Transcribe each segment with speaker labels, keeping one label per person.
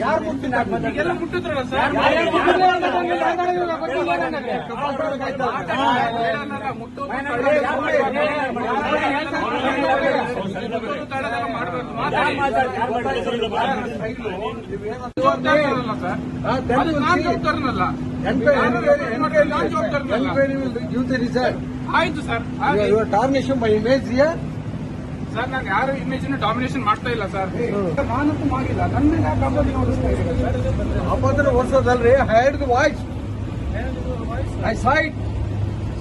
Speaker 1: ಯಾರು ಮುಟ್ಟಿದ್ರಲ್ಲ ಸರ್, ಆಯ್ತು sir.
Speaker 2: Domination by image
Speaker 1: sir ನಾನು ಯಾರು ಇಮೇಜ್ ಡಾಮಿನೇಷನ್ ಮಾಡ್ತಾ ಇಲ್ಲ ಸರ್, ನಾನಂತೂ ಮಾಡಿಲ್ಲ. ನನ್ನ ಮೇಲೆ ಯಾಕೆ ಅಪರಾಧ ಹೊರಿಸ್ತಾ ಇದ್ದೀರಾ ಸರ್?
Speaker 2: ಅಪರಾಧ ಹೊರಿಸೋದಲ್ರಿ. I heard the voice, I saw it.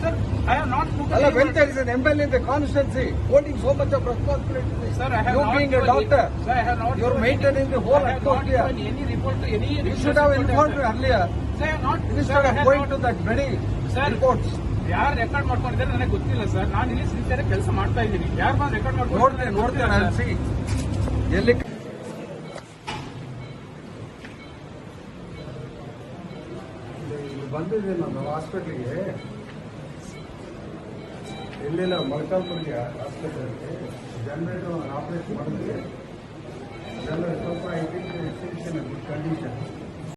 Speaker 1: Sir, I have not put
Speaker 2: All when there is an MLA in the constituency holding so much of responsibility.
Speaker 1: Sir, I have
Speaker 2: you
Speaker 1: not
Speaker 2: being a
Speaker 1: given
Speaker 2: doctor,
Speaker 1: Sir, I have not
Speaker 2: you are
Speaker 1: given
Speaker 2: maintaining the whole
Speaker 1: I have not
Speaker 2: atmosphere.
Speaker 1: given any report to any.
Speaker 2: You should have informed me earlier
Speaker 1: Sir, I have not.
Speaker 2: instead of going to that many reports.
Speaker 1: ಯಾರು record ಮಾಡ್ಕೊಂಡಿದ್ದಾರೆ ನನಗೆ ಗೊತ್ತಿಲ್ಲ sir. ನಾನು ಇಲ್ಲಿ sincere ಕೆಲಸ ಮಾಡ್ತಾ ಇದ್ದೀನಿ. ಯಾರು ಬಂದು ರೆಕಾರ್ಡ್
Speaker 2: ನೋಡ್ತೇನೆ ಅನ್ಸಿ ಎಲ್ಲಿ ಬಂದಿದ್ದೀನಿ ನಾನು ಹಾಸ್ಪಿಟ್ಲಿಗೆ. ಎಲ್ಲಿಲ್ಲ ಮೊಳಕಾಲ್ಪುರಿಗೆ ಹಾಸ್ಪಿಟಲ್ಗೆ ಜನರೇಟರ್ ಆಪರೇಷನ್ ಮಾಡಿದ್ರೆ